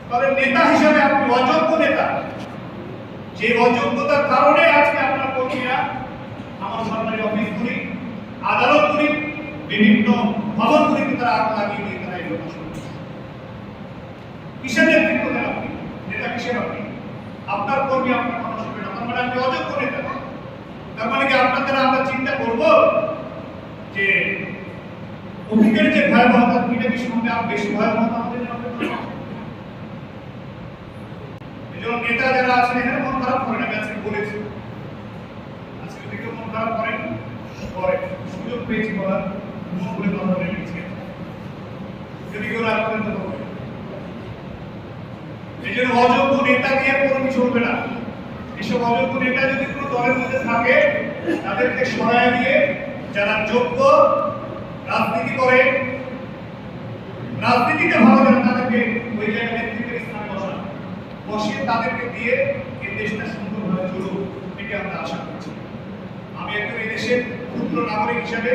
তবে নেতা হিসেবে আপনি অযোগ্য নেতা, যে অযোগ্যতার কারণে আজকে আপনার কর্মীরা আমার সরকারি অফিসগুলি, আদালতগুলি, বিভিন্ন ভবনগুলিতে তারা আগুন লাগিয়ে দিয়ে তারা এই ঘটনা শুরু করছে। কিসের নেতৃত্ব দেন আপনি? নেতা কিসের আপনি? আপনার কর্মী আপনার কথা শুনবে না, তার মানে আপনি অযোগ্য নেতা। তার মানে কি আপনার দ্বারা আমরা চিন্তা করব যে অতীতের যে ভয়াবহতা, এটা কি সঙ্গে আরো বেশি ভয়াবহতা আমাদের এজন্য নেতা যারা আছেন এখানে মন খারাপ করেন, আমি আজকে বলেছি, আজকে যদি কেউ মন খারাপ করেন করে সুযোগ পেয়েছি বলার, মন করে কথা বলে নিচ্ছে, যদি কেউ রাগ করেন তো হবে। এই জন্য অযোগ্য নেতা দিয়ে কোনো কিছু হবে না। এসব অযোগ্য নেতা যদি কোনো দলের মধ্যে থাকে তাদেরকে সরায় দিয়ে যারা যোগ্য রাজনীতি করে, রাজনীতিতে ভালো যারা, তাদেরকে ওই জায়গায় নেতৃত্বের স্থানে বসিয়ে তাদেরকে দিয়ে এই দেশটা সুন্দরভাবে চলুক, এটা আমরা আশা করছি। আমি একজন এই দেশের ক্ষুদ্র নাগরিক হিসেবে,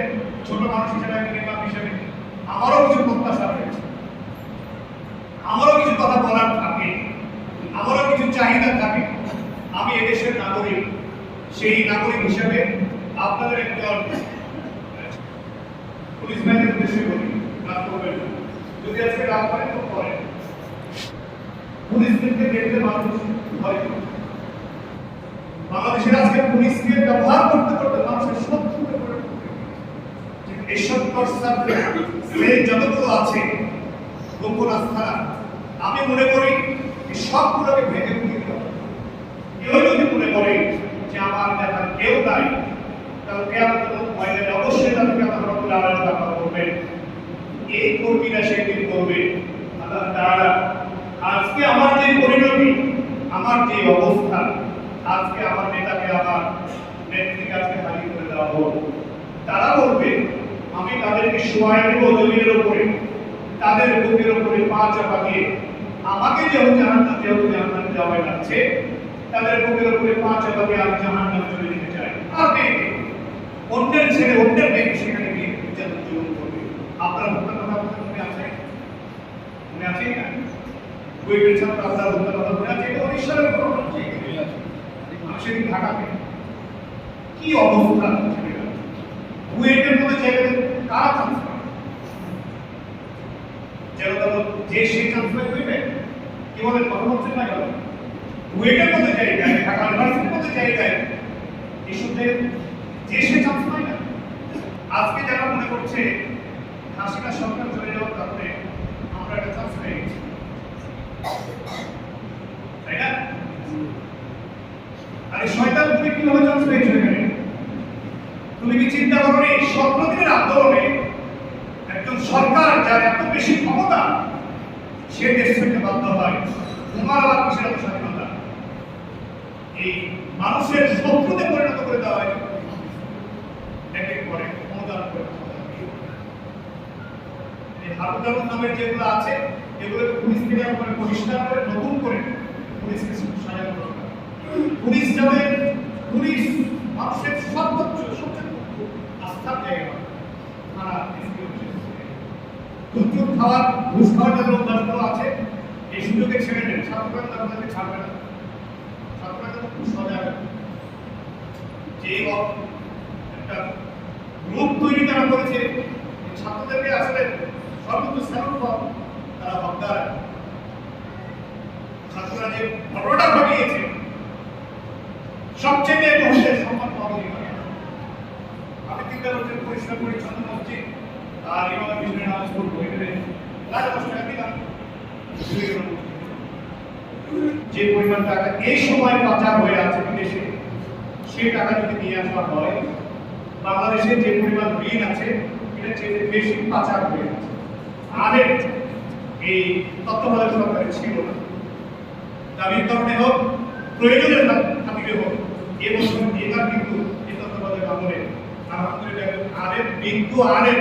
ছোট মানুষ হিসেবে, একজন নেতা হিসেবে আমারও কিছু প্রত্যাশা রয়েছে, আমারও কিছু কথা বলার থাকে, আমারও কিছু চাহিদা থাকে। আমি এদেশের নাগরিক, সেই নাগরিক হিসেবে আপনাদের একজন পুলিশ বাহিনীর উদ্দেশ্যে বলি, রাগ করবেন না, যদি আজকে রাগ করেন তো করেন। পুলিশকে দেখতে মানুষ ভয় করে। বাংলাদেশের আজকে পুলিশকে ব্যবহার করতে করতে মানুষের শত্রু হয়ে পড়ে। এই সত্তর যতগুলো আছে গোপন আস্থা, আমি মনে করি এই সবগুলোকে ভেঙে ফেলে দিতে হবে। কেউ যদি মনে করে যে আমার নেতা কেউ নাই, তাহলে অবশ্যই তাদেরকে আল্লাহ রাব্বুল আলামিন দাফা করবেন। এই কর্মীরা সেদিন করবে আল্লাহ তাআলা। আজকে আমার যে পরিণতি, আমার যে অবস্থা, আজকে আমার নেতাকে, আমার নেত্রীকে আজকে হারিয়ে করে দেওয়া হোক, তারা বলবে আমি তাদেরকে শোয়াই দেব জমিনের উপরে, তাদের বুকের উপরে পা চাপা দিয়ে, আমাকে যেহেতু জাহান্নামে যাওয়া লাগছে, তাদের বুকের উপরে পা চাপা দিয়ে আমি জাহান্নামে চলে যেতে চাই। আপনি অন্যের ছেলে, অন্যের মেয়েকে সেখানে গিয়ে নির্যাতন জুলুম করবে। আপনার হত্যার কথা মনে আছে? মনে আছে না? কুয়েটের ছাত্র আপনার হত্যার কথা মনে আছে? এটা 19 সালের ঘটনা। আমি সেদিন ঢাকাতে, কি অবস্থা কুয়েটের মধ্যে জায়গায় কারা চান্স পায়? যে সেই চান্স পায় কুয়েটে, কি বলে কথা বলছেন না কেন? কুয়েটের মধ্যে জায়গায়, ঢাকা ইউনিভার্সিটির মধ্যে জায়গায় এসব যে সে চান্স পায় না। আজকে যারা মনে করছে হাসিনা সরকার চলে যাওয়ার কারণে আমরা একটা চান্স পেয়ে গেছি, তাই না? আরে শয়তান, তুমি কিভাবে চান্স পেয়েছো এখানে? তুমি কি চিন্তা করো এই 17 দিনের আন্দোলনে একজন সরকার যার এত বেশি ক্ষমতা, সে দেশ থেকে বাধ্য হয়, তোমার আবার কিসের এত স্বাধীনতা? এই মানুষের শত্রুতে পরিণত করে দেওয়া হয় এক এক করে ক্ষমতার করে। এই হারুদার নামের যেগুলো আছে, এগুলোকে পুলিশ থেকে করে পরিষ্কার করে নতুন করে পুলিশকে সাজানো দরকার। পুলিশ যাবে, পুলিশ মানুষের সর্বোচ্চ সবচেয়ে আস্থার জায়গা। তারা দুধ খাওয়ার, ঘুষ খাওয়ার যে লোকগুলো আছে, এই সুযোগে ছেড়ে দেন, ছাত্ররা তাদেরকে ছাড়বে না, ছাত্ররা তো খুব সজাগ। যে একটা গ্রুপ তৈরি তারা করেছে, ছাত্রদেরকে আসলে সর্বোচ্চ স্যালুট পাওয়া, তারা হকদার। ছাত্ররা যে ঘটনাটা ঘটিয়েছে, সবচেয়ে মহিলাদের সম্মান পাওয়া যায়। আমি 3 বছর পরিষ্কার পরিচ্ছন্ন মসজিদ আর ইমামের পিছনে নামাজ পড়বো, এখানে লাখ টাকা দিলাম। যে পরিমাণ টাকা এই সময় পাচার হয়ে আছে বিদেশে, সেই টাকা যদি নিয়ে আসা হয়, বাংলাদেশে যে পরিমাণ ঋণ আছে, এটা চেয়ে বেশি পাচার হয়ে আছে। আগে এই তত্ত্বাবধায়ক সরকার ছিল না। দাবির কারণে হোক, প্রয়োজনের খাতিরে হোক, এবছর এবার কিন্তু এই তত্ত্বাবধায়ক আমলে আলহামদুলিল্লাহ আরেক বিন্দু আরেক